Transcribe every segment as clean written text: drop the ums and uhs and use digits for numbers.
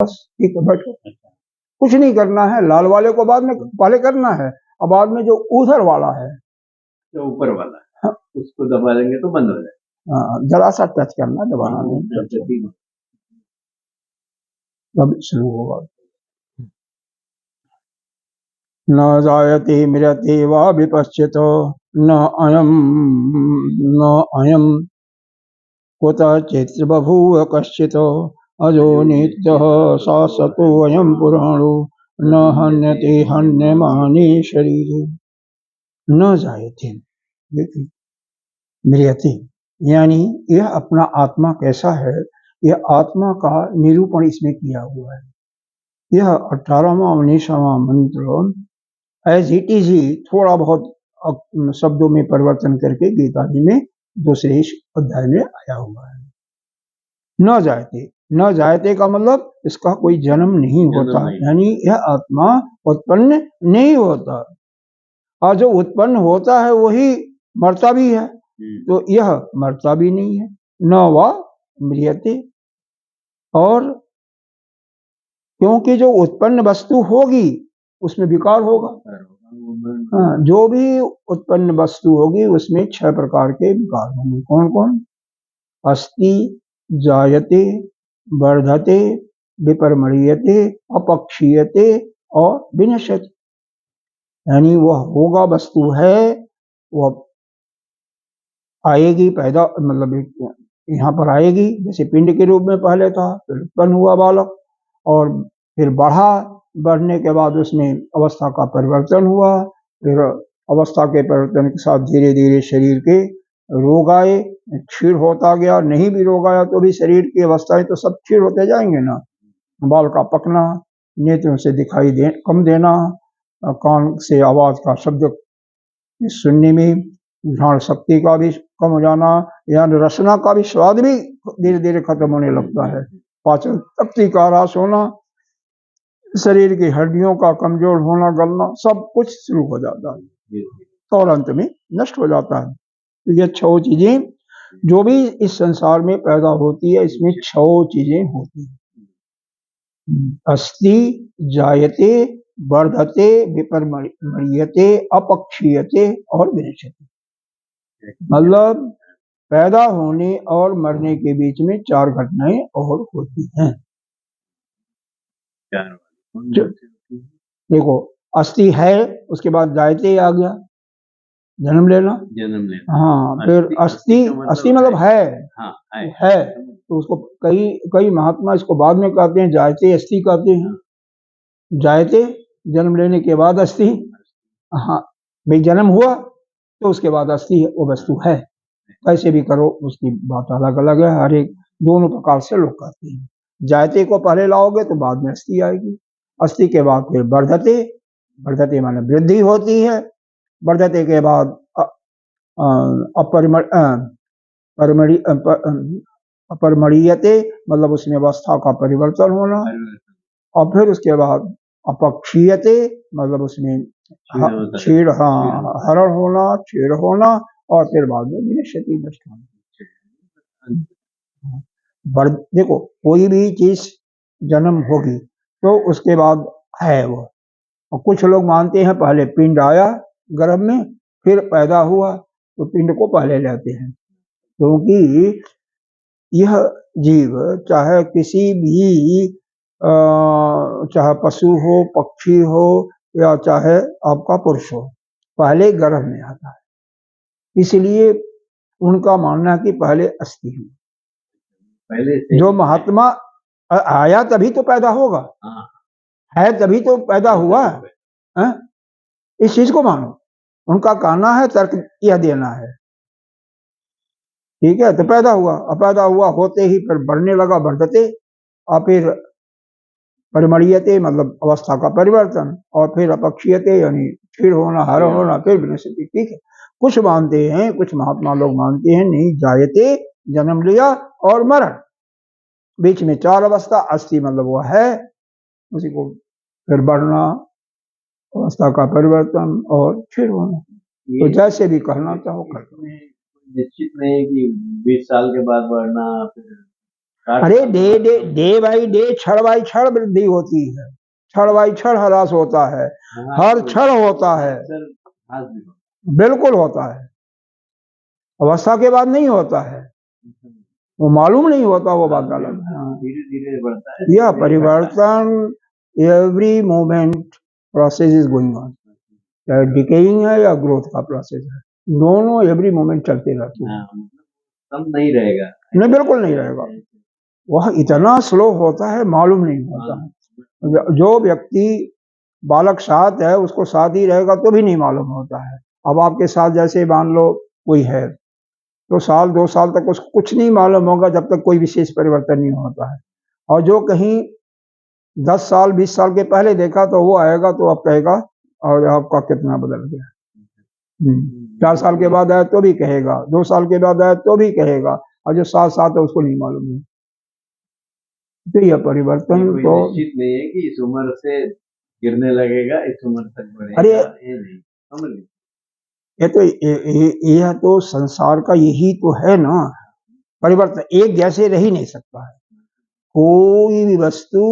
बस ठीक है, बैठो, कुछ नहीं करना है। लाल वाले को बाद में पहले करना है, और बाद में जो उधर वाला है, जो ऊपर वाला है, उसको दबा देंगे तो बंद हो जाएगा। जरा सा टच करना, दबाना नहीं, तब शुरू होगा। न जायते मृत्यते वा विपश्चितो न अयम कुतचित् बभूव कश्चित् अजो नित्यः शाश्वतोऽयं पुराणो न हन्यते हन्यमाने शरीरे। न जायते मृत्यते, यानी यह अपना आत्मा कैसा है, यह आत्मा का निरूपण इसमें किया हुआ है। यह 18वां 19वां मंत्र एज इट इज ही थोड़ा बहुत शब्दों में परिवर्तन करके गीता जी में दूसरे अध्याय में आया हुआ है। न जायते, न जायते का मतलब इसका कोई जन्म नहीं होता, यानी यह आत्मा उत्पन्न नहीं होता, और जो उत्पन्न होता है वही मरता भी है, तो यह मरता भी नहीं है। न वा म्रियते, और क्योंकि जो उत्पन्न वस्तु होगी उसमें विकार होगा। हाँ, जो भी उत्पन्न वस्तु होगी उसमें 6 प्रकार के विकार होंगे। कौन कौन? अस्ति, जायते, वर्धते, विपरिम्रियते, अपक्षीयते और विनश्यते। यानी वह होगा वस्तु है, वह आएगी, पैदा मतलब यहाँ पर आएगी, जैसे पिंड के रूप में पहले था, फिर उत्पन्न हुआ बालक, और फिर बढ़ा, बढ़ने के बाद उसमें अवस्था का परिवर्तन हुआ, फिर अवस्था के परिवर्तन के साथ धीरे धीरे शरीर के रोग आए, क्षीण होता गया। नहीं भी रोग आया तो भी शरीर की अवस्थाएं तो सब क्षीण होते जाएंगे ना। बाल का पकना, नेत्रों से दिखाई कम देना, कान से आवाज का शब्द सुनने में, घ्राण शक्ति का भी कम हो जाना, यानी रसना का भी स्वाद भी धीरे धीरे खत्म होने लगता है, पाचन शक्ति का ह्रास होना, शरीर की हड्डियों का कमजोर होना, गलना, सब कुछ शुरू हो जाता है और अंत में नष्ट हो जाता है। तो ये 6 चीजें जो भी इस संसार में पैदा होती है, इसमें 6 चीजें होती है। अस्ति, जायते, वर्धते, विपरिम्रियते, अपक्षीयते और विनश्यते। मतलब पैदा होने और मरने के बीच में 4 घटनाएं और होती हैं। देखो, अस्ति है, उसके बाद जायते आ गया, जन्म लेना। हाँ, फिर अस्ति, अस्ति मतलब है, तो उसको कई महात्मा इसको बाद में कहते हैं जायते अस्थि कहते हैं। जायते जन्म लेने के बाद अस्थि, हाँ भाई जन्म हुआ तो उसके बाद अस्थि वो वस्तु है। कैसे भी करो उसकी बात अलग अलग है, हर एक दोनों प्रकार से लोग कहते हैं। जायते को पहले लाओगे तो बाद में अस्थि आएगी, अस्थि के बाद फिर वर्धते, वर्धते माने वृद्धि होती है, वर्धते के बाद अपरिम्रियते मतलब उसमें अवस्था का परिवर्तन होना, और फिर उसके बाद अपक्षीयते मतलब उसमें क्षीण, हाँ हरण होना, क्षीण होना, और फिर बाद में विनश्यति, नष्ट होना। देखो, कोई भी चीज जन्म होगी तो उसके बाद है वो, और कुछ लोग मानते हैं पहले पिंड आया गर्भ में फिर पैदा हुआ, तो पिंड को पहले लेते हैं, क्योंकि यह जीव चाहे किसी भी चाहे पशु हो, पक्षी हो, या चाहे आपका पुरुष हो, पहले गर्भ में आता है। इसलिए उनका मानना है कि पहले अस्थि हो, पहले जो महात्मा आया तभी तो पैदा होगा, है तभी तो पैदा हुआ है? इस चीज को मानो, उनका कहना है, तर्क यह देना है, ठीक है। तो पैदा हुआ, अब पैदा हुआ होते ही फिर बढ़ने लगा, बढ़ते, और फिर परिम्रियते मतलब अवस्था का परिवर्तन, और फिर अपक्षीयते यानी क्षीण होना, हरण होना, फिर विनश्यति। ठीक है, कुछ मानते हैं, कुछ महात्मा लोग मानते हैं नहीं, जायते जन्म लिया और मरण, बीच में 4 अवस्था, अस्थि मतलब वो है, उसी को फिर बढ़ना, अवस्था का परिवर्तन और क्षीण होना। तो जैसे भी कहना चाहो कर, निश्चित नहीं कि 20 साल के बाद बढ़ना, फिर अरे डे बाई डे क्षण बाई क्षण वृद्धि होती है, क्षण बाई क्षण ह्रास होता है, हर क्षण होता है, बिल्कुल होता है। अवस्था के बाद नहीं होता है, वो मालूम नहीं होता, वो बात अलग है। धीरे धीरे बढ़ता है यह परिवर्तन every moment process is going on, चाहे डिकेइंग है या ग्रोथ का प्रोसेस है, दोनों एवरी मोमेंट चलते रहते हैं। कम नहीं रहेगा, नहीं बिल्कुल नहीं रहेगा, वह इतना स्लो होता है मालूम नहीं होता है। जो व्यक्ति बालक साथ है उसको साथ ही रहेगा तो भी नहीं मालूम होता है। अब आपके साथ जैसे मान लो कोई है तो साल 2 साल तक उसको कुछ नहीं मालूम होगा जब तक कोई विशेष परिवर्तन नहीं होता है, और जो कहीं 10 साल 20 साल के पहले देखा तो वो आएगा तो अब कहेगा और आपका कितना बदल गया। 4 साल के बाद आया तो भी कहेगा, 2 साल के बाद आया तो भी कहेगा, और जो साथ साथ है उसको नहीं मालूम है। तो यह परिवर्तन तो निश्चित नहीं है कि इस उम्र से गिरने लगेगा, इस उम्र तक बढ़ेगा। अरे ये नहीं समझ लीजिए, यह तो संसार का यही तो है ना, परिवर्तन एक जैसे रह ही नहीं सकता है। कोई भी वस्तु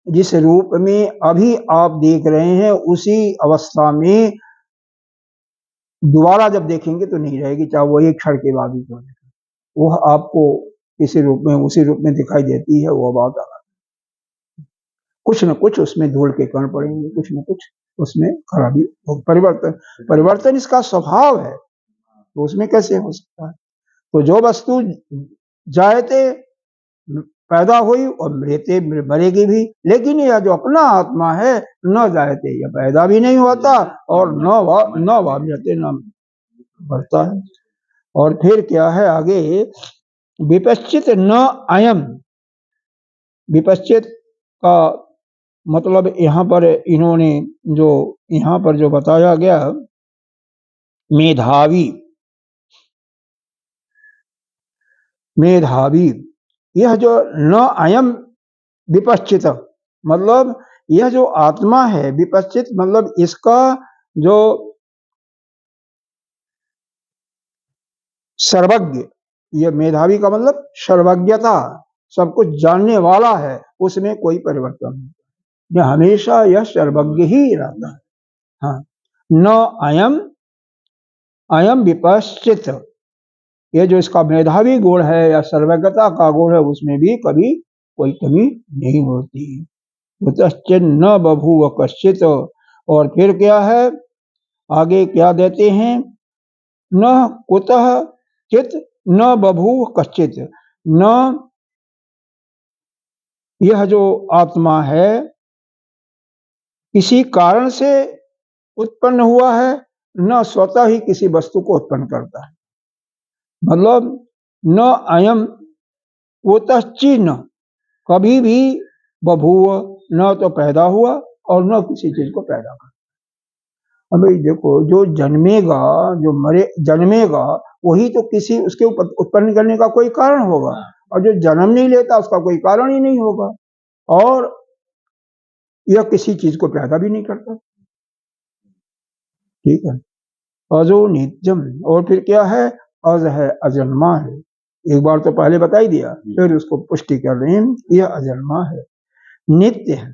जिस रूप में अभी आप देख रहे हैं उसी अवस्था में दोबारा जब देखेंगे तो नहीं रहेगी, चाहे वो एक क्षण के बाद ही तो वो आपको किसी रूप में उसी रूप में दिखाई देती है, वो बात अलग। कुछ न कुछ उसमें धूल के कण पड़ेंगे, कुछ न कुछ उसमें खराबी। परिवर्तन इसका स्वभाव है, तो उसमें कैसे हो सकता है। तो जो वस्तु जायते पैदा हुई और मृते मरेगी भी, लेकिन यह जो अपना आत्मा है न जायते, यह पैदा भी नहीं होता और न मरते न बढ़ता है। और फिर क्या है आगे, विपश्चित न अयम। विपश्चित का मतलब यहाँ पर इन्होंने जो यहाँ पर जो बताया गया मेधावी, मेधावी, यह जो न अयम विपश्चित मतलब यह जो आत्मा है, विपश्चित मतलब इसका जो सर्वज्ञ, यह मेधावी का मतलब सर्वज्ञता, सब कुछ जानने वाला है, उसमें कोई परिवर्तन नहीं, हमेशा यह सर्वज्ञ ही रहता है। हाँ, न अयम अयम विपश्चित, ये जो इसका मेधावी गुण है या सर्वज्ञता का गुण है उसमें भी कभी कोई कमी नहीं होती। कुतश्चित् न बभूव कश्चित्, और फिर क्या है आगे क्या देते हैं, न कुतः चित न बभूव कश्चित्, न यह जो आत्मा है किसी कारण से उत्पन्न हुआ है, न स्वतः ही किसी वस्तु को उत्पन्न करता है। मतलब न अयम कुतश्चिन्न, कभी भी बभूव, न तो पैदा हुआ और न किसी चीज को पैदा कर। अभी देखो जो जन्मेगा, जो मरे जन्मेगा, वही तो किसी उसके उत्पन्न करने का कोई कारण होगा, और जो जन्म नहीं लेता उसका कोई कारण ही नहीं होगा, और यह किसी चीज को पैदा भी नहीं करता। ठीक है, अजो नित्यम, और फिर क्या है, अज है, अजन्मा है। एक बार तो पहले बता ही दिया, फिर उसको पुष्टि कर रहे हैं, यह अजन्मा है, नित्य है,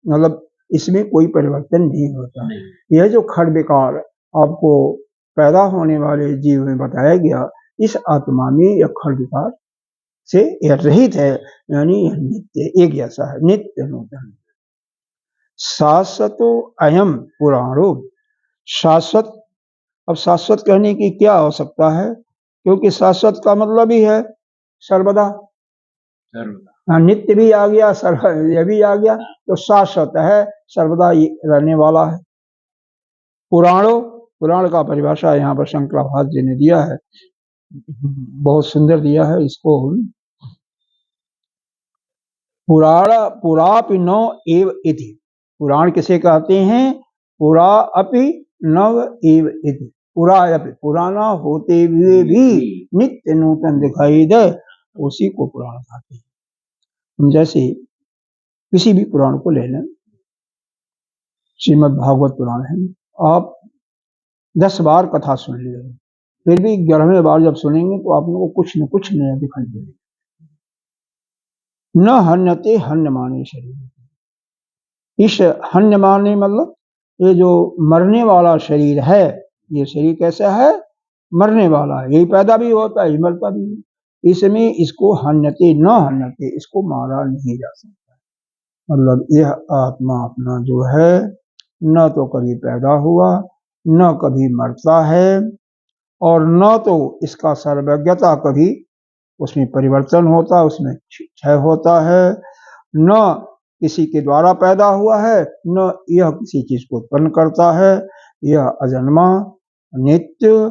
मतलब इसमें कोई परिवर्तन नहीं होता। यह जो खड़ विकार आपको पैदा होने वाले जीव में बताया गया, इस आत्मा में यह खड़ विकार से यह रहित है, यानी यह नित्य एक जैसा है, नित्य नूतन। शाश्वतो अयम पुराणो, शाश्वत, अब शाश्वत कहने की क्या आवश्यकता है, क्योंकि शाश्वत का मतलब ही है सर्वदा, नित्य भी आ गया, यह भी आ गया, तो शाश्वत है, सर्वदा रहने वाला है। पुराणों, पुराण का परिभाषा यहाँ पर शंकराचार्य जी ने दिया है, बहुत सुंदर दिया है इसको। पुराण पुरापि नव एव इति, पुराण किसे कहते हैं, पुरा अपि नव एव इति, पुरा अपि पुराना होते हुए भी नित्य नूतन दिखाई दे, उसी को पुराण कहते हैं। जैसे किसी भी पुराण को ले लें, श्रीमद् भागवत पुराण है, आप 10 बार कथा सुन लिए, फिर भी 11वें बार जब सुनेंगे तो आप लोगों को कुछ न कुछ नया दिखाई देगा। न हन्यते हन्यमाने शरीर। इस हन्यमाने मतलब ये जो मरने वाला शरीर है, ये शरीर कैसा है? मरने वाला है, यही पैदा भी होता है, मरता भी है। इसमें इसको हन्यते न हन्यते, इसको मारा नहीं जा सकता। मतलब यह आत्मा अपना जो है न तो कभी पैदा हुआ, न कभी मरता है, और न तो इसका सर्वज्ञता कभी उसमें परिवर्तन होता, उसमें क्षय होता है, न किसी के द्वारा पैदा हुआ है, न यह किसी चीज को उत्पन्न करता है। यह अजन्मा, नित्य,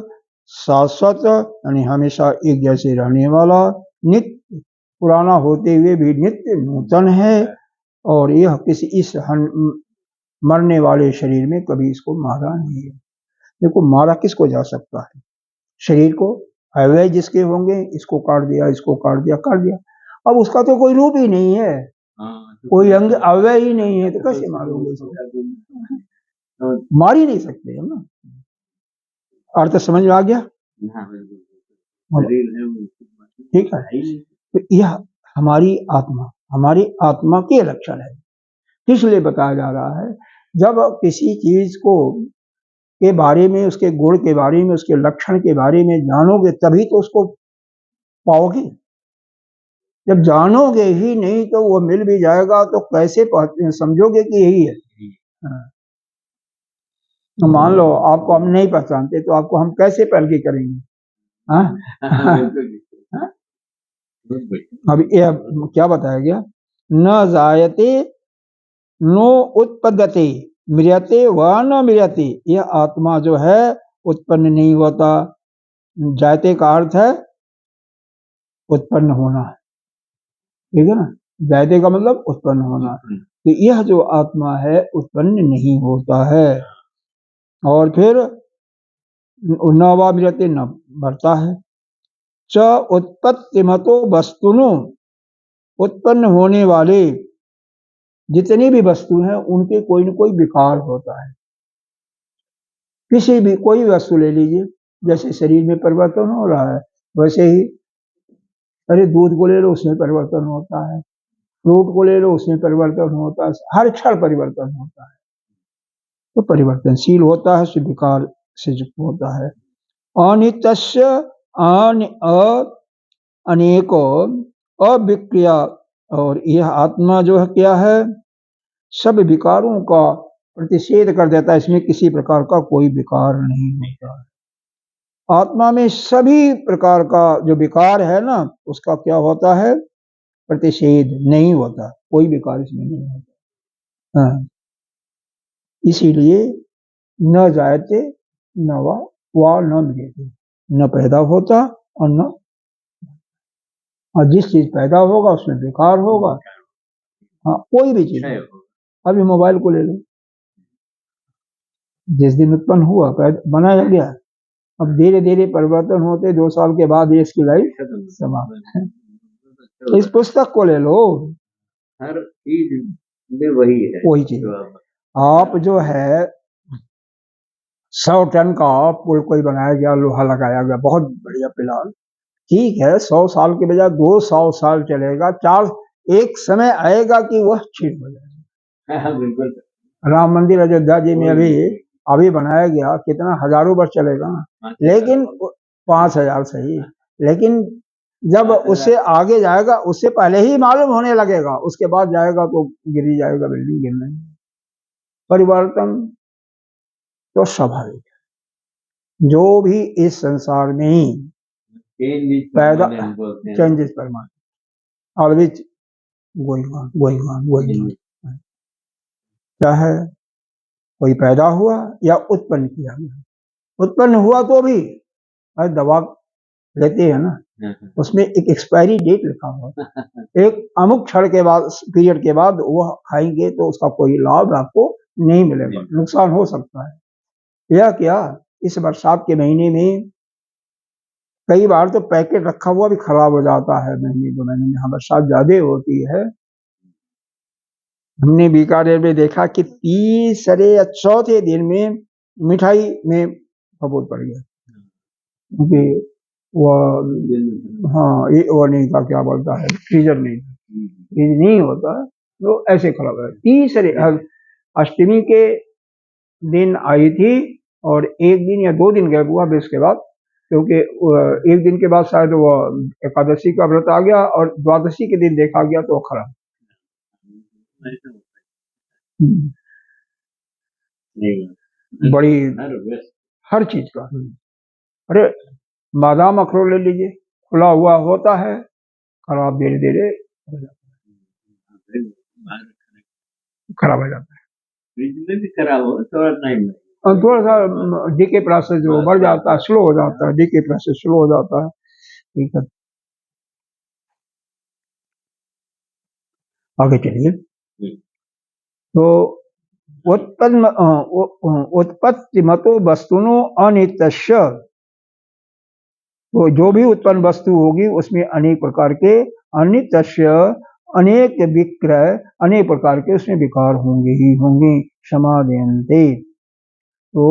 शाश्वत, यानी हमेशा एक जैसे रहने वाला, नित्य, पुराना होते हुए भी नित्य नूतन है। और यह किसी इस मरने वाले शरीर में कभी इसको मारा नहीं है। देखो, मारा किसको जा सकता है? शरीर को। अवयव जिसके होंगे, इसको काट दिया, इसको काट दिया, काट दिया। अब उसका तो कोई रूप ही नहीं है, कोई अंग अवयव ही नहीं है, तो कैसे मारोगे इसको? मार ही नहीं सकते हम ना। अर्थ समझ में आ गया? ठीक है। तो यह हमारी आत्मा के लक्षण है। इसलिए बताया जा रहा है, जब किसी चीज को के बारे में, उसके गुण के बारे में, उसके लक्षण के बारे में जानोगे तभी तो उसको पाओगे। जब जानोगे ही नहीं तो वो मिल भी जाएगा तो कैसे समझोगे कि यही है? तो मान लो आपको हम नहीं पहचानते तो आपको हम कैसे पहलगी करेंगे? अब ये क्या बताया गया? न जायते नो उत्पद्यते म्रियते व न म्रियते। यह आत्मा जो है उत्पन्न नहीं होता। जायते का अर्थ है उत्पन्न होना, ठीक है ना? जायते का मतलब उत्पन्न होना। तो यह जो आत्मा है उत्पन्न नहीं होता है। और फिर न वा म्रियते, न बढ़ता है। च उत्पत्तिमतो वस्तुनो, उत्पन्न होने वाले जितनी भी वस्तु हैं उनके कोई न कोई विकार होता है। किसी भी कोई वस्तु ले लीजिए, जैसे शरीर में परिवर्तन हो रहा है वैसे ही, अरे दूध को ले लो उसमें परिवर्तन होता है, फ्रूट को ले लो उसमें परिवर्तन होता है, हर क्षण परिवर्तन होता है। तो परिवर्तनशील होता है, विकार से युक्त होता है। अनित्यस्य अनेको अविक्रिया। और यह आत्मा जो है क्या है? सब विकारों का प्रतिषेध कर देता है, इसमें किसी प्रकार का कोई विकार नहीं होता है। आत्मा में सभी प्रकार का जो विकार है ना, उसका क्या होता है? प्रतिषेध नहीं होता, कोई विकार इसमें नहीं होता। हाँ, इसीलिए न जायते न वा न मिलते, न पैदा होता और न, और जिस चीज पैदा होगा उसमें विकार होगा। हाँ, कोई भी चीज। अभी मोबाइल को ले लो, जिस दिन उत्पन्न हुआ बनाया गया, अब धीरे धीरे परिवर्तन होते 2 साल के बाद ये इसकी लाइफ समाप्त। इस पुस्तक को ले लो, हर चीज में वही है, वही चीज। आप जो है 100 टन का पुल कोई बनाया गया, लोहा लगाया गया, बहुत बढ़िया फिलहाल, ठीक है, 100 साल के बजाय 200 साल चलेगा, 4 एक समय आएगा कि वह छीन हो जाएगा। बिल्कुल। राम मंदिर अयोध्या जी में अभी बनाया गया, कितना हजारों वर्ष चलेगा, लेकिन 5000 सही, लेकिन जब उससे आगे जाएगा उससे पहले ही मालूम होने लगेगा, उसके बाद जाएगा तो गिर ही जाएगा, बिल्डिंग गिरने। परिवर्तन तो स्वाभाविक है, जो भी इस संसार में पैदा, changes permanent, always going on. क्या है? कोई पैदा हुआ या उत्पन्न किया गया। उत्पन्न हुआ तो भी दवा लेते हैं ना, उसमें एक एक्सपायरी डेट लिखा हुआ, एक अमुक क्षण के बाद, पीरियड के बाद वह खाएंगे तो उसका कोई लाभ आपको नहीं मिलेगा, नुकसान हो सकता है। यह क्या, इस बरसात के महीने में कई बार तो पैकेट रखा हुआ भी खराब हो जाता है, महीने 2 महीने में, यहाँ बरसात ज्यादा होती है। हमने बीकानेर में देखा कि तीसरे या चौथे दिन में मिठाई में फफूंद पड़ गया, क्योंकि वो, हाँ, ये वो नहीं था, क्या बोलता है, फ्रीजर नहीं था। यदि नहीं होता तो ऐसे खड़ा हुआ। तीसरे अष्टमी के दिन आई थी और एक दिन या 2 दिन गैप हुआ फिर उसके बाद, क्योंकि एक दिन के बाद शायद वो एकादशी का व्रत आ गया और द्वादशी के दिन देखा गया तो वो खड़ा। बड़ी हर चीज का। अरे बादाम अखरोट ले लीजिए, खुला हुआ होता है, खराब धीरे धीरे खराब हो जाता है। फ्रिज में भी खराब हो थोड़ा टाइम लगेगा। और थोड़ा सा डीके प्रोसेस जो बढ़ जाता है, स्लो हो जाता है, डीके प्रोसेस स्लो हो जाता है। ठीक है, आगे चलिए। तो उत्पत्ति मतो वस्तुनो अनित्यस्य, तो जो भी उत्पन्न वस्तु होगी उसमें अनेक प्रकार के अनित्यस्य अनेक विक्रय अनेक प्रकार के उसमें विकार होंगे ही होंगे। समादयन्ते, तो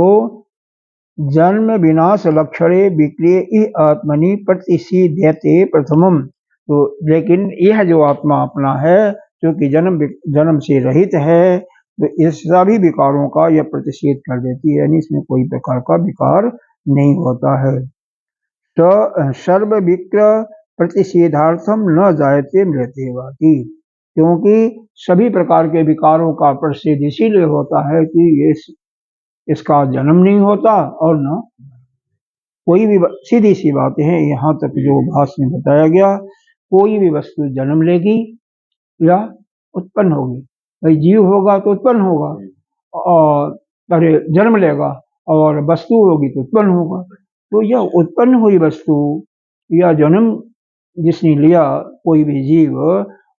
जन्म विनाश लक्षणे विक्रिय आत्मनि प्रतिषिध्यते प्रथमम, तो लेकिन यह जो आत्मा अपना है क्योंकि जन्म से रहित है तो इस सभी विकारों का यह प्रतिषेध कर देती है, यानी इसमें कोई प्रकार का विकार नहीं होता है। तो सर्व विक्रय प्रतिषेधार्थम न जायते मृत्युवादी वाति, क्योंकि सभी प्रकार के विकारों का प्रतिषेध इसीलिए होता है कि ये इसका जन्म नहीं होता और न कोई भी, सीधी सी बातें हैं यहाँ तक जो भाष्य में बताया गया, कोई भी वस्तु जन्म लेगी या उत्पन्न होगी। भाई जीव होगा तो उत्पन्न होगा, और अरे जन्म लेगा, और वस्तु होगी तो उत्पन्न होगा। तो यह उत्पन्न हुई वस्तु या जन्म जिसने लिया कोई भी जीव,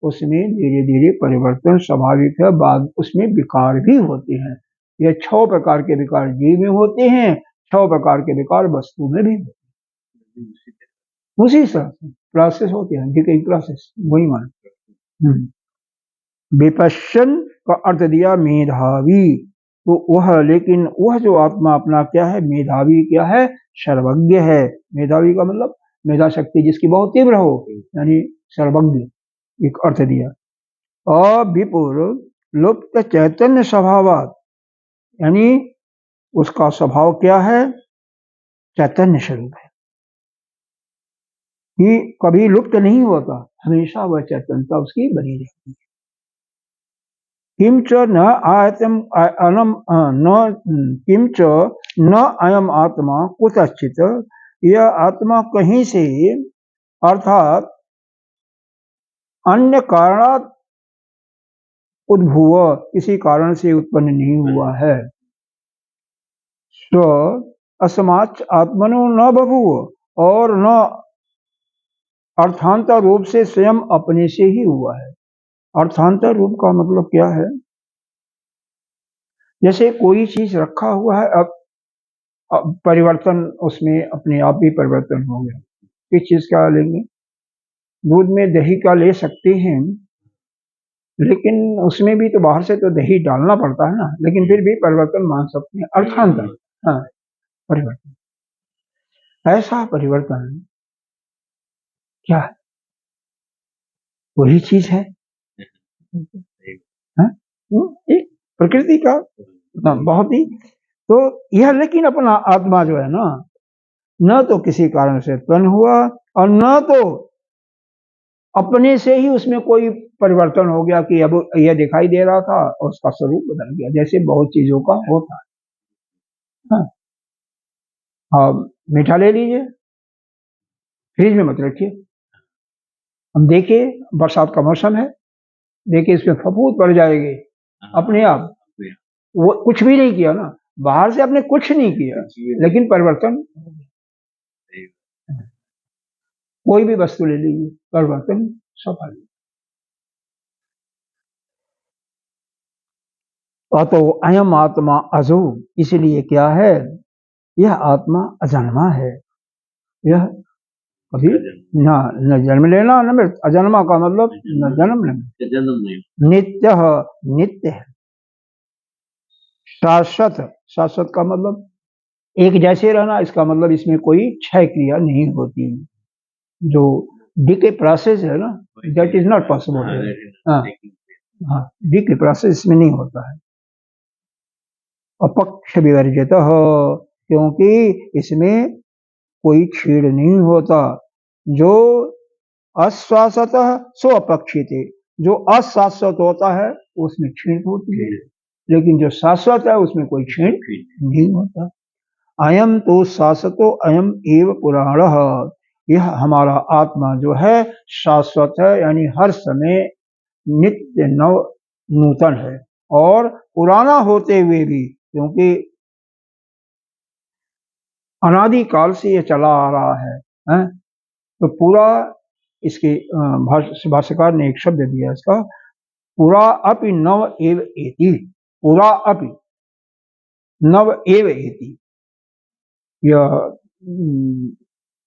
उसमें धीरे धीरे परिवर्तन स्वाभाविक है, बाद उसमें विकार भी होते हैं। यह 6 प्रकार के विकार जीव में होते हैं, 6 प्रकार के विकार वस्तु में भी होते हैं। उसी तरह से प्रोसेस होते हैं, डिकेइंग प्रोसेस, वही मान। विपश्यन का अर्थ दिया मेधावी, तो वह, लेकिन वह जो आत्मा अपना क्या है, मेधावी क्या है, सर्वज्ञ है। मेधावी का मतलब मेधा शक्ति जिसकी बहुत तीव्र हो, यानी सर्वज्ञ, एक अर्थ दिया। अविपुर लुप्त चैतन्य स्वभावात, यानी उसका स्वभाव क्या है, चैतन्य स्वरूप है, कि कभी लुप्त नहीं होता, हमेशा वह चैतन्यता उसकी बनी रहती है। किंच न आयतम न किंच न अयम आत्मा कुतश्चित, यह आत्मा कहीं से अर्थात अन्य कारणात् उद्भुव, किसी कारण से उत्पन्न नहीं हुआ है। स्व अस्मात् आत्मनो न बभूव, और न अर्थांतर रूप से स्वयं अपने से ही हुआ है। अर्थांतर रूप का मतलब क्या है, जैसे कोई चीज रखा हुआ है, अब परिवर्तन उसमें अपने आप ही परिवर्तन हो गया। किस चीज का लेंगे, दूध में दही का ले सकते हैं, लेकिन उसमें भी तो बाहर से तो दही डालना पड़ता है ना, लेकिन फिर भी परिवर्तन मान सकते हैं, अर्थांतर। हाँ, परिवर्तन, ऐसा परिवर्तन क्या है, वही चीज है। एक प्रकृति का बहुत ही, तो यह लेकिन अपना आत्मा जो है ना, न तो किसी कारण से उत्पन्न हुआ और न तो अपने से ही उसमें कोई परिवर्तन हो गया कि अब यह दिखाई दे रहा था और उसका स्वरूप बदल गया, जैसे बहुत चीजों का होता है। हाँ, मीठा ले लीजिए, फ्रिज में मत रखिए। हम देखिए बरसात का मौसम है, देखिए इसमें फफूंद पड़ जाएगी अपने आप, वो कुछ भी नहीं किया ना, बाहर से आपने कुछ नहीं किया, लेकिन परिवर्तन, कोई भी वस्तु ले लीजिए, परिवर्तन स्वाभाविक। तो अयम आत्मा अजो, इसलिए क्या है, यह आत्मा अजन्मा है, यह कभी न जन्म लेना न मृत्यु, अजन्मा का मतलब न जन्म लेना, नित्य नित्य है, शाश्वत, शाश्वत का मतलब एक जैसे रहना, इसका मतलब इसमें कोई क्षय क्रिया नहीं होती। जो डीके प्रोसेस है ना, दैट इज नॉट पॉसिबल। हाँ हाँ, डीके प्रोसेस में नहीं होता है। अपक्ष विवर्जित, क्योंकि इसमें कोई छेड़ नहीं होता। जो अशाश्वत सो अपक्षित, जो अशाश्वत होता है उसमें छेड़ होती है, लेकिन जो शाश्वत है उसमें कोई छेड़ नहीं होता। अयम तो शाश्वतो अयम एव पुराण, यह हमारा आत्मा जो है शाश्वत है, यानी हर समय नित्य नव नूतन है, और पुराना होते हुए भी, क्योंकि अनादि काल से ये चला आ रहा है? तो पूरा इसके भाष्यकार ने एक शब्द दिया इसका, पुरा अपि नव एव एति, पुरा अपि नव एव एति। यह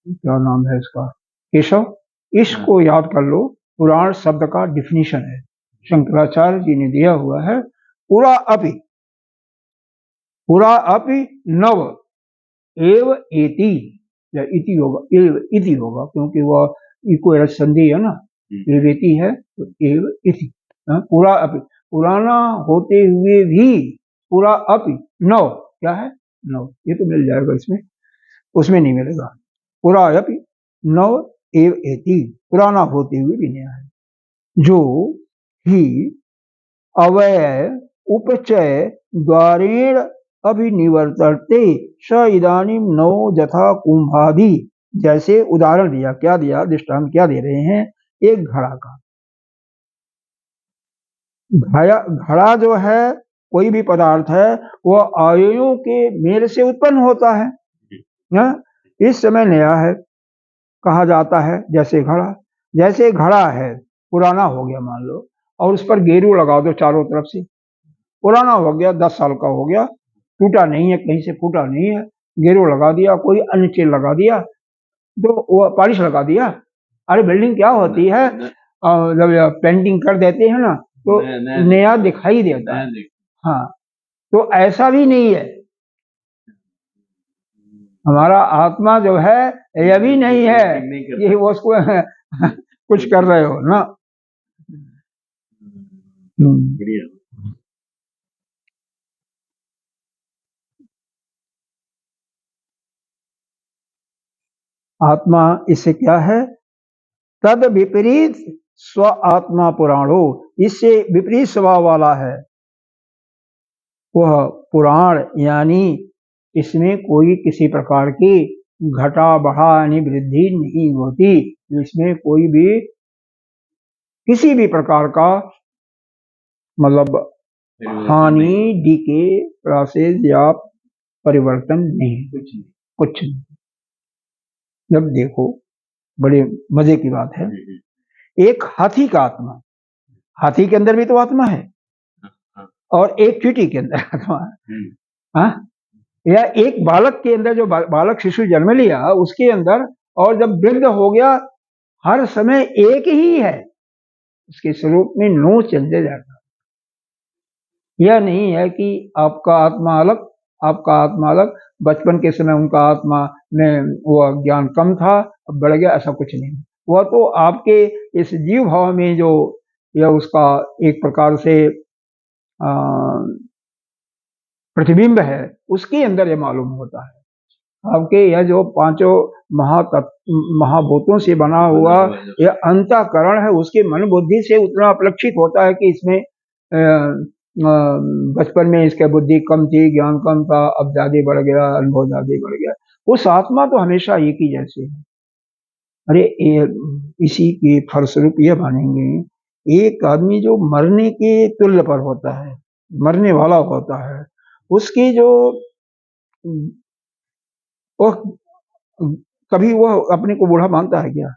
क्या नाम है इसका, केशव, इसको याद कर लो। पुराण शब्द का डिफिनीशन है, शंकराचार्य जी ने दिया हुआ है, पुरा अपि नव एव एति, या इति होगा, एव इति होगा, क्योंकि वह इको एरस संधि है ना, एवेति है तो एव इति। पूरा अपि, पुराना होते हुए भी, पूरा अपि नव, क्या है नव, ये तो मिल जाएगा इसमें, उसमें नहीं मिलेगा। पूरा अपि नव एव एति, पुराना होते हुए भी नया है। जो ही अवय उपचय द्वारेण अभिनिवर्तते स इदानीम नव जथा कुंभादि। जैसे उदाहरण दिया, क्या दिया, दृष्टांत क्या दे रहे हैं, एक घड़ा का। घड़ा जो है, कोई भी पदार्थ है, वह आयनों के मेल से उत्पन्न होता है ना? इस समय नया है कहा जाता है, जैसे घड़ा है, पुराना हो गया मान लो, और उस पर गेरू लगा दो चारों तरफ से, पुराना हो गया, 10 साल का हो गया, टूटा नहीं है, कहीं से फूटा नहीं है, गेरू लगा दिया, कोई अन्य चीज लगा दिया, तो वो पॉलिश लगा दिया। अरे बिल्डिंग क्या होती है, जब पेंटिंग कर देते हैं ना तो नया दिखाई देता है। हाँ, तो ऐसा भी नहीं है, हमारा आत्मा जो है यह भी नहीं है कि वो उसको कुछ कर रहे हो ना। आत्मा इससे क्या है, तद विपरीत स्व आत्मा पुराणो, इससे विपरीत स्वभाव वाला है वह पुराण, यानी इसमें कोई किसी प्रकार की घटा बढ़ा यानी वृद्धि नहीं होती, इसमें कोई भी किसी भी प्रकार का मतलब हानि, डीके, प्रोसेस या परिवर्तन नहीं, कुछ नहीं। जब देखो, बड़े मजे की बात है, एक हाथी का आत्मा, हाथी के अंदर भी तो आत्मा है, और एक चींटी के अंदर आत्मा है, हाँ? या एक बालक के अंदर, जो बालक शिशु जन्म लिया उसके अंदर, और जब वृद्ध हो गया, हर समय एक ही है, उसके स्वरूप में नो चेंजेज आता। यह नहीं है कि आपका आत्मा अलग, आपका आत्मा अलग, बचपन के समय उनका आत्मा में वो ज्ञान कम था, अब बढ़ गया, ऐसा कुछ नहीं। वह तो आपके इस जीव भाव में जो यह उसका एक प्रकार से प्रतिबिंब है, उसके अंदर ये मालूम होता है। आपके यह जो पांचों महाभूतों से बना हुआ यह अंतःकरण है, उसके मन बुद्धि से उतना अपलक्षित होता है कि इसमें बचपन में इसके बुद्धि कम थी, ज्ञान कम था, अब ज्यादा बढ़ गया, अनुभव ज्यादा बढ़ गया। उस आत्मा तो हमेशा एक ही जैसे है। अरे इसी के फलस्वरूप यह मानेंगे, एक आदमी जो मरने के तुल्य पर होता है, मरने वाला होता है, उसकी जो वह कभी वह अपने को बूढ़ा मानता है क्या?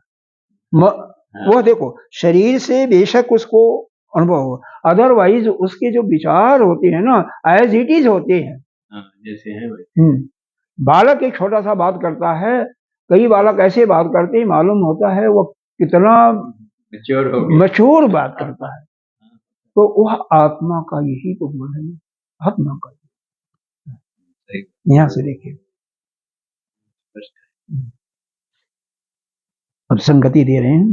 वह देखो, शरीर से बेशक उसको अनुभव हो, अदरवाइज उसके जो विचार होते हैं ना, एज इट इज होते हैं, जैसे हैं। बालक एक छोटा सा बात करता है, कई बालक ऐसे बात करते हैं, मालूम होता है वो कितना मैच्योर बात करता है। तो वह आत्मा का यही तो गुण है, आत्मा का। यहाँ से देखिए, अब संगति दे रहे हैं।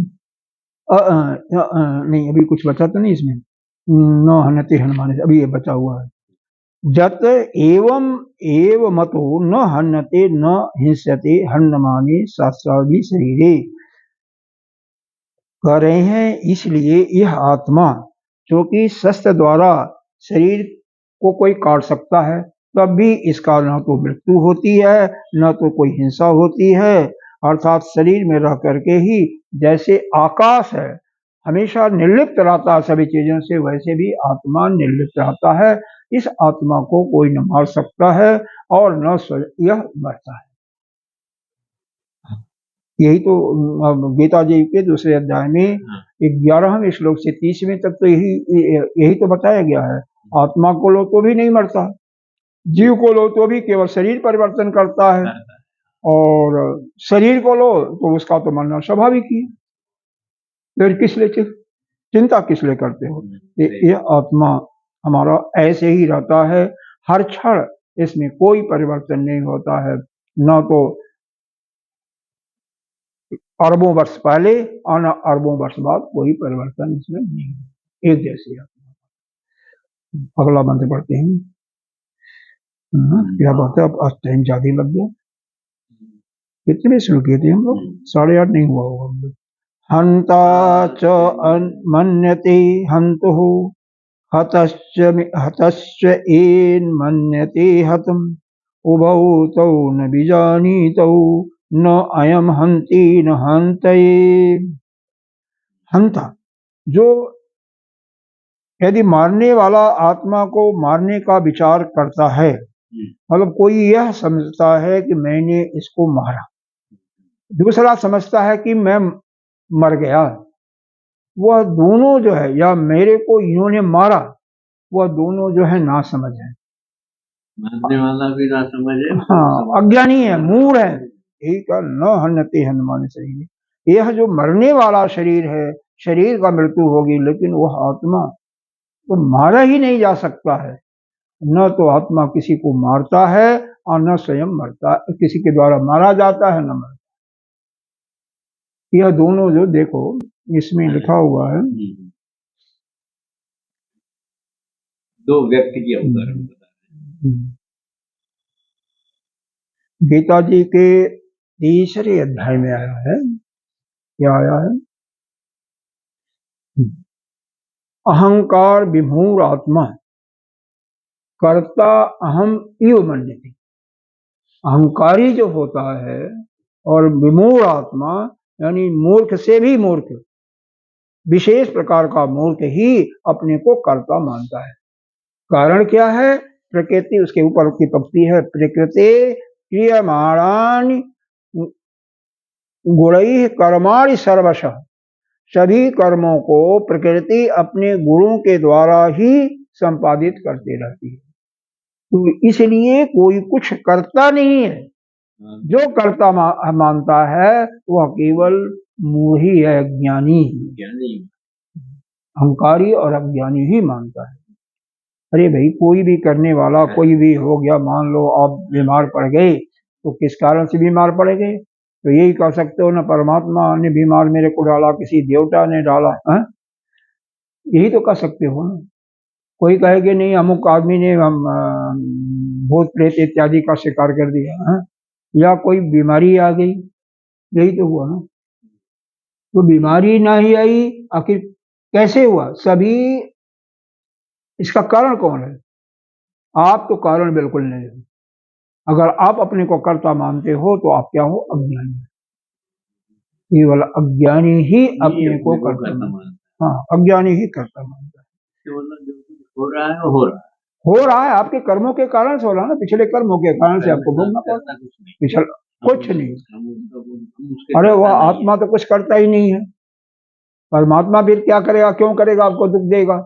नहीं अभी कुछ बचा तो नहीं इसमें, न हनते हनुमान, अभी ये बचा हुआ है। जत एवं एव मतो न हन्यते न हिंस्यते हन्यमाने शास्त्रादि शरीरे। कह रहे हैं इसलिए यह आत्मा जो कि शस्त्र द्वारा शरीर को कोई काट सकता है, तब भी इसका न तो मृत्यु होती है न तो कोई हिंसा होती है, अर्थात शरीर में रह करके ही जैसे आकाश है हमेशा निर्लिप्त रहता है सभी चीजों से, वैसे भी आत्मा निर्लिप्त रहता है। इस आत्मा को कोई न मार सकता है और न यह मरता है। यही तो गीता जी के दूसरे अध्याय में 11वें श्लोक से 30वें तक तो यही तो बताया गया है। आत्मा को लो तो भी नहीं मरता, जीव को लो तो भी केवल शरीर परिवर्तन करता है, और शरीर को लो तो उसका तो मरना स्वाभाविक ही। फिर किस लिए चिंता किस लिए करते हो? ये आत्मा हमारा ऐसे ही रहता है, हर क्षण इसमें कोई परिवर्तन नहीं होता है, न तो अरबों वर्ष पहले और न अरबों वर्ष बाद कोई परिवर्तन इसमें नहीं है, एक जैसी आत्मा। अगला मंत्र पढ़ते हैं। क्या बात है, अब आज टाइम ज्यादा ही लग गया। कितने शुरू किए थे हम लोग? 8:30 नहीं हुआ होगा हम लोग। हंता च मन्यते हंतुः हतश्च एन मन्यते हतम् उभौ तौ न बीजानीतौ न अयम हंति न हंतये। हंता जो यदि मारने वाला आत्मा को मारने का विचार करता है, मतलब कोई यह समझता है कि मैंने इसको मारा, दूसरा समझता है कि मैं मर गया, वह दोनों जो है, या मेरे को इन्होंने मारा, वह दोनों जो है ना समझ है। मारने वाला भी ना समझ है, हाँ, अज्ञानी है, मूढ़ है। यही का न हन्यते हनुमान शरीर। यह जो मरने वाला शरीर है, शरीर का मृत्यु होगी, लेकिन वह आत्मा तो मारा ही नहीं जा सकता है। न तो आत्मा किसी को मारता है और न स्वयं मरता, किसी के द्वारा मारा जाता है न मरता। यह दोनों जो देखो इसमें लिखा हुआ है, दो व्यक्ति की उदाहरण बता रहे हैं। गीता जी के तीसरे अध्याय में आया है, क्या आया है? अहंकार विमूढ़ आत्मा कर्ता अहम इव मन्यते। अहंकारी जो होता है और विमूढ़ आत्मा यानी मूर्ख से भी मूर्ख, विशेष प्रकार का मूर्ख ही अपने को कर्ता मानता है। कारण क्या है? प्रकृति, उसके ऊपर की पंक्ति है, प्रकृति क्रियमाणानि गुणैः कर्माणि सर्वशः। सभी कर्मों को प्रकृति अपने गुणों के द्वारा ही संपादित करती रहती है, तो इसलिए कोई कुछ करता नहीं है। जो कर्ता मानता है वह केवल मूढ़ ही है, अज्ञानी, अहंकारी और अज्ञानी ही मानता है। अरे भाई, कोई भी करने वाला, कोई भी हो गया, मान लो आप बीमार पड़ गए, तो किस कारण से बीमार पड़ गए? तो यही कह सकते हो ना, परमात्मा ने बीमार मेरे को डाला, किसी देवता ने डाला है, यही तो कह सकते हो ना। कोई कहेगा नहीं अमुक आदमी ने हम भूत प्रेत इत्यादि का शिकार कर दिया है, या कोई बीमारी आ गई, यही तो हुआ ना। तो बीमारी ना ही आई, आखिर कैसे हुआ? सभी इसका कारण कौन है? आप तो कारण बिल्कुल नहीं हो। अगर आप अपने को कर्ता मानते हो तो आप क्या हो? अज्ञानी। केवल अज्ञानी ही अपने को कर्ता मानता है। हाँ, अज्ञानी ही कर्ता मानता है। हो रहा है, हो रहा है, हो रहा है, आपके कर्मों के कारण से हो रहा है ना, पिछले कर्मों के कारण से आपको भोगना पड़ता है। पिछले कुछ नहीं। अरे वह आत्मा तो कुछ करता ही नहीं है, परमात्मा फिर क्या करेगा? क्यों करेगा? आपको दुख देगा।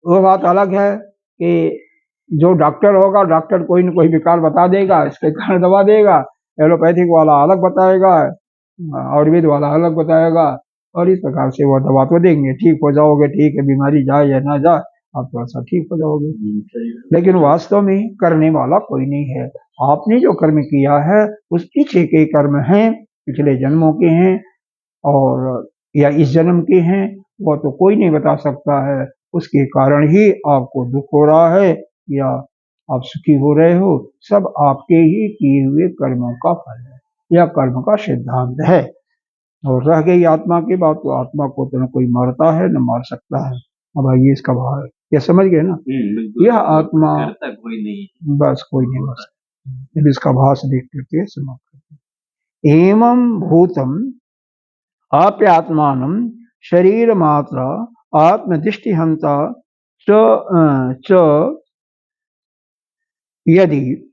वो बात अलग है कि जो डॉक्टर होगा, डॉक्टर कोई न कोई विकार बता देगा, इसके कारण दवा देगा। एलोपैथिक वाला अलग बताएगा, आयुर्वेद वाला अलग बताएगा, और इस प्रकार से वो दवा तो देंगे, ठीक हो जाओगे, ठीक है, बीमारी जाए या ना जाए, आप थोड़ा सा ठीक हो जाओगे। लेकिन वास्तव में करने वाला कोई नहीं है। आपने जो कर्म किया है उस पीछे के कर्म हैं, पिछले जन्मों के हैं और या इस जन्म के हैं, वो तो कोई नहीं बता सकता है। उसके कारण ही आपको दुख हो रहा है या आप सुखी हो रहे हो, सब आपके ही किए हुए कर्मों का फल है या कर्म का सिद्धांत है। और रह गई आत्मा की बात, तो आत्मा को तो न कोई मारता है न मार सकता है। अब आइए इसका भाव है, ये समझ गए ना। यह आत्मा कोई नहीं, बस कोई नहीं मार सकता। अब इसका भाव से देख करके समाप्त करते हैं। एवं भूतम आप्यात्मानं शरीर मात्र आत्मदृष्टिहंता च यदि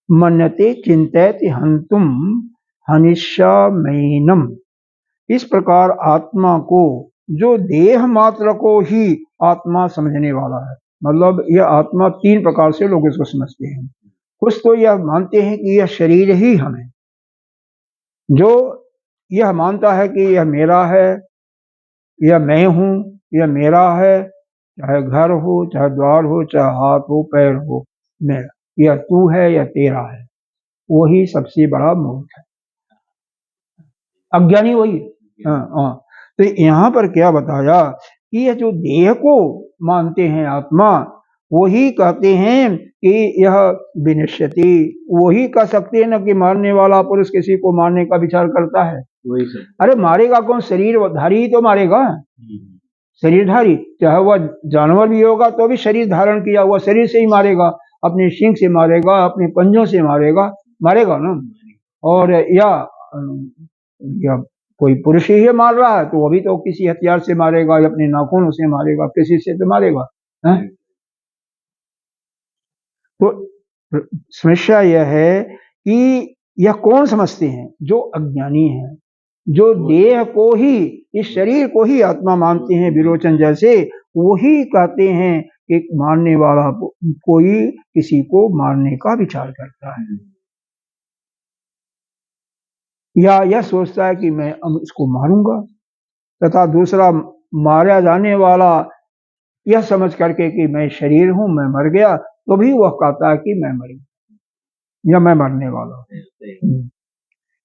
मन्यते चिंतयति हंतुम हनिष्यामैनम। इस प्रकार आत्मा को, जो देह मात्र को ही आत्मा समझने वाला है, मतलब यह आत्मा तीन प्रकार से लोग इसको समझते हैं। कुछ तो यह मानते हैं कि यह शरीर ही हम है, जो यह मानता है कि यह मेरा है, यह मैं हूँ, यह मेरा है, चाहे घर हो, चाहे द्वार हो, चाहे हाथ हो, पैर हो, मेरा, यह तू है या तेरा है। वही सबसे बड़ा मूर्ख है, अज्ञानी वही है। हाँ। तो यहाँ पर क्या बताया कि यह जो देह को मानते हैं आत्मा, वही कहते हैं कि यह विनश्यति, वही कह सकते हैं ना कि मारने वाला पुरुष किसी को मारने का विचार करता है। अरे मारेगा कौन? शरीरधारी ही तो मारेगा। शरीरधारी, चाहे वह जानवर भी होगा तो भी शरीर धारण किया हुआ शरीर से ही मारेगा, अपने सींग से मारेगा, अपने पंजों से मारेगा ना। और या कोई पुरुष ही मार रहा है तो वो भी तो किसी हथियार से मारेगा या अपने नाखूनों से मारेगा, किसी से तो मारेगा है? तो समस्या यह है कि यह कौन समझते हैं? जो अज्ञानी है, जो देह को ही, इस शरीर को ही आत्मा मानते हैं, विरोचन जैसे, वही कहते हैं कि मारने वाला कोई किसी को मारने का विचार करता है या यह सोचता है कि मैं अब इसको मारूंगा, तथा दूसरा मारा जाने वाला यह समझ करके कि मैं शरीर हूं, मैं मर गया, तो भी वह कहता है कि मैं मर गया या मैं मरने वाला हूं।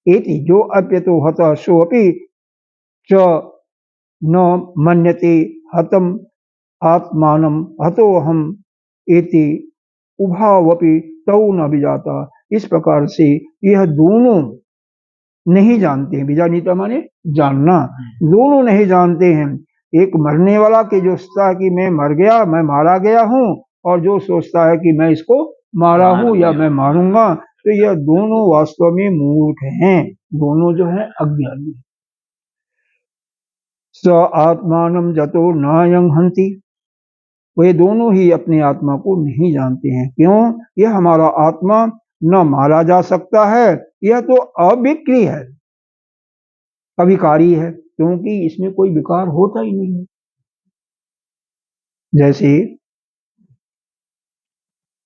एति जो अप्यतो हतः सोऽपि च न मन्यते हतम आत्मानम हतोऽहम एति उभावपि तौ न विजाता। इस प्रकार से यह दोनों नहीं जानते हैं, बीजानीता माने जानना, दोनों नहीं जानते हैं। एक मरने वाला के जो सोचता है कि मैं मर गया, मैं मारा गया हूँ, और जो सोचता है कि मैं इसको मारा हूँ या मैं मारूंगा, तो यह दोनों वास्तव में मूर्ख हैं, दोनों जो है अज्ञानी। स आत्मानं जतो नायं हन्ति, वे दोनों ही अपने आत्मा को नहीं जानते हैं। क्यों? यह हमारा आत्मा न मारा जा सकता है, यह तो अविक्री है, अविकारी है, क्योंकि इसमें कोई विकार होता ही नहीं है। जैसे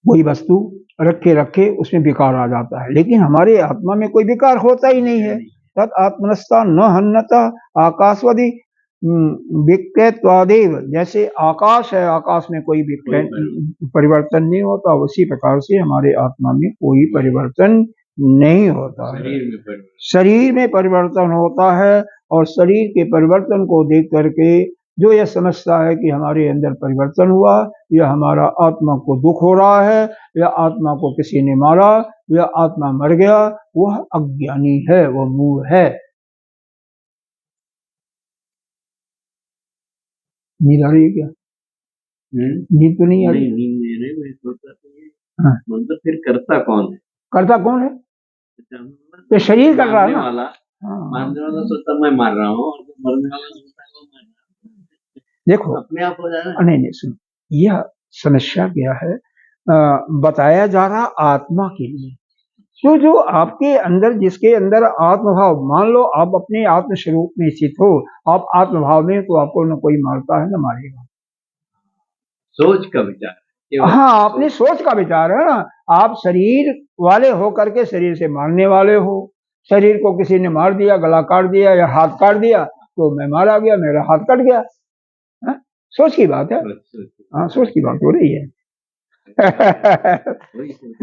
कोई वस्तु रखे रखे उसमें विकार आ जाता है, लेकिन हमारे आत्मा में कोई विकार होता ही नहीं है। तत् आत्मनस्ता न हन्नता आकाशवदि विक्रेत्वादेव, जैसे आकाश है, आकाश में कोई परिवर्तन नहीं होता, उसी प्रकार से हमारे आत्मा में कोई परिवर्तन नहीं होता है। शरीर में परिवर्तन होता है, और शरीर के परिवर्तन को देख करके जो यह समझता है कि हमारे अंदर परिवर्तन हुआ, या हमारा आत्मा को दुख हो रहा है, या आत्मा को किसी ने मारा, या आत्मा मर गया, वह अज्ञानी है, वह मूढ़ है। नींद आ रही है क्या? नींद तो नहीं आ रही? मतलब फिर करता कौन है? करता कौन है? तो शरीर कर रहा है ना। मारने वाला सोचता मैं मार रहा हूँ, और मरने वाला सोचता है वो मर रहा है। देखो अपने आप हो जाएगा। नहीं सुनो, यह समस्या क्या है, बताया जा रहा आत्मा के लिए। जो आपके अंदर, जिसके अंदर आत्मभाव, मान लो आप अपने आत्म स्वरूप में स्थित हो, आप आत्मभाव में, तो आपको न कोई मारता है न मारेगा। सोच का विचार, हाँ, अपनी सोच का विचार है ना। आप शरीर वाले हो करके शरीर से मारने वाले हो। शरीर को किसी ने मार दिया, गला काट दिया या हाथ काट दिया, तो मैं मारा गया, मेरा हाथ कट गया है? सोच की बात है। हाँ, सोच की बात हो रही है।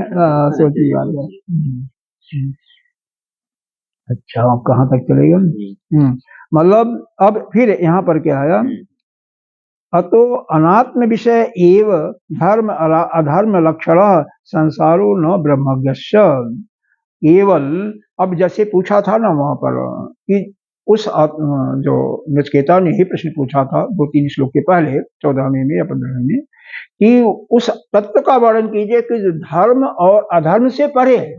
हाँ, सोच की बात है। अच्छा, आप कहाँ तक चले गए? मतलब अब फिर यहाँ पर क्या आया? अतो अनात्म विषय एव धर्म अधर्म लक्षण संसारो न ब्रह्मज्ञस्य। केवल अब जैसे पूछा था ना वहां पर कि जो नचिकेता ने ही प्रश्न पूछा था 2-3 श्लोक के पहले 14वें में या 15वें में कि उस तत्व का वर्णन कीजिए कि जो धर्म और अधर्म से परे है।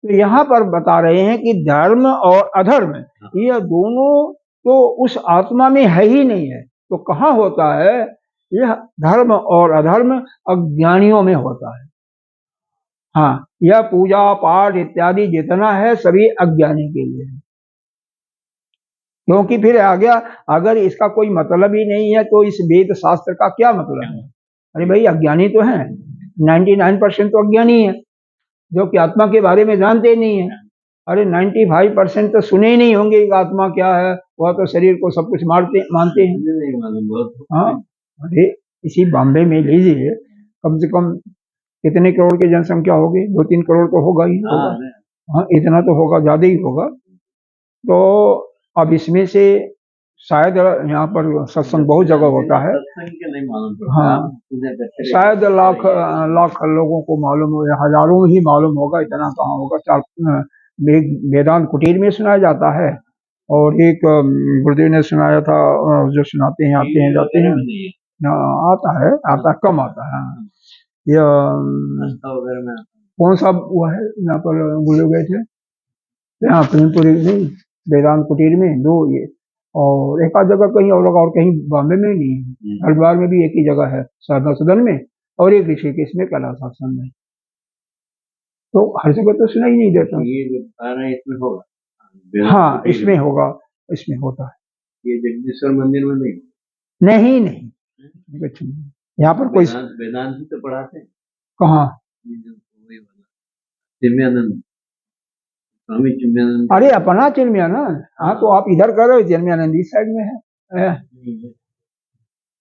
तो यहाँ पर बता रहे हैं कि धर्म और अधर्म ये दोनों तो उस आत्मा में है ही नहीं है। तो कहाँ होता है? यह धर्म और अधर्म अज्ञानियों में होता है। हाँ, यह पूजा पाठ इत्यादि जितना है सभी अज्ञानी के लिए है। क्योंकि फिर आ गया अगर इसका कोई मतलब ही नहीं है तो इस वेद शास्त्र का क्या मतलब है? अरे भाई, अज्ञानी तो है, 99% तो अज्ञानी है जो कि आत्मा के बारे में जानते ही नहीं है। अरे 95% तो सुने ही नहीं होंगे कि आत्मा क्या है, वह तो शरीर को सब कुछ मानते हैं। हाँ, अरे इसी बॉम्बे में लीजिए, कम से कम कितने करोड़ की जनसंख्या होगी? 2-3 करोड़ तो होगा ही होगा। हाँ, इतना तो होगा, ज्यादा ही होगा। तो अब इसमें से शायद यहाँ पर सत्संग बहुत जगह होता है। हाँ, शायद लाख लोगों को मालूम हो या हजारों ही मालूम होगा, इतना कहाँ होगा। वेदांत कुटीर में सुनाया जाता है और एक गुरुदेव ने सुनाया था, जो सुनाते हैं आते हैं जाते हैं। आता है कम आता है। यह कौन सा हुआ है यहाँ पर गुरु गए थे? यहाँ प्रेमपुरी नहीं, वेदांत कुटीर में 2 ये, और एक आध जगह कहीं और होगा, और कहीं बॉम्बे में नहीं है। हरिद्वार में भी एक ही जगह है, साधना सदन में, और एक ऋषिकेश में कैलाश आश्रम में। तो हर जगह तो सुनाई नहीं देता। ये जो बता रहे हैं इसमें होगा। हाँ, इसमें होगा, इसमें होता है। ये जगदीश्वर मंदिर में नहीं? नहीं, कुछ नहीं। यहाँ पर कोई वेदांत ही तो पढ़ाते हैं। कहाँ? चिन्मयानंद, स्वामी चिन्मयानंद। अरे अपना चिन्मयानंद, हाँ तो आप इधर कर रहे हो, चिन्मयानंद इस साइड में है।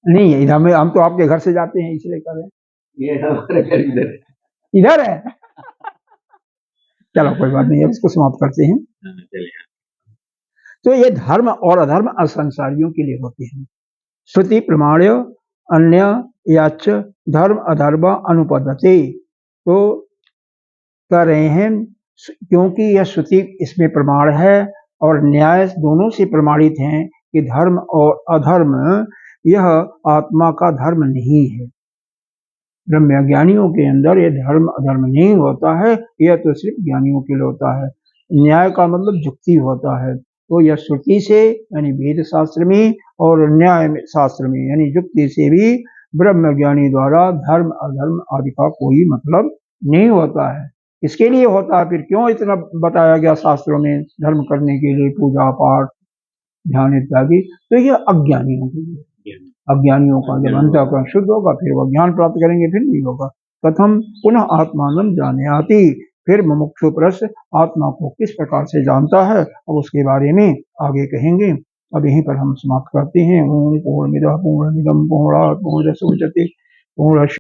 नहीं, इधर में हम तो आपके घर से जाते हैं इसलिए कर रहे हैं। ये हमारे घर इधर है। चलो कोई बात नहीं, अब इसको समाप्त करते हैं। तो ये धर्म और अधर्म असंसारियों के लिए होते हैं। श्रुति प्रमाण्य अन्य याच धर्म अधर्म अनुपद्यते। तो कह रहे हैं क्योंकि यह श्रुति इसमें प्रमाण है और न्याय दोनों से प्रमाणित हैं कि धर्म और अधर्म यह आत्मा का धर्म नहीं है। ब्रह्मज्ञानियों के अंदर यह धर्म अधर्म नहीं होता है, यह तो सिर्फ ज्ञानियों के लिए होता है। न्याय का मतलब जुक्ति होता है। तो यह श्रुति से यानी वेद शास्त्र में और न्याय शास्त्र में यानी जुक्ति से भी ब्रह्मज्ञानी द्वारा धर्म अधर्म आदि का कोई मतलब नहीं होता है। इसके लिए होता है, फिर क्यों इतना बताया गया शास्त्रों में धर्म करने के लिए, पूजा पाठ ध्यान इत्यादि? तो यह अज्ञानियों के लिए। अज्ञानियों का जब अंतःकरण शुद्ध होगा फिर वह ज्ञान प्राप्त करेंगे, फिर नहीं होगा। प्रथम पुनः आत्मानं जाने आती, फिर मुमुक्षु पुरुष आत्मा को किस प्रकार से जानता है अब उसके बारे में आगे कहेंगे। अब यहीं पर हम समाप्त करते हैं। ओम पूर्णमिदः पूर्णमिदं पूर्णात् पूर्णमुदच्यते पूर्णस्य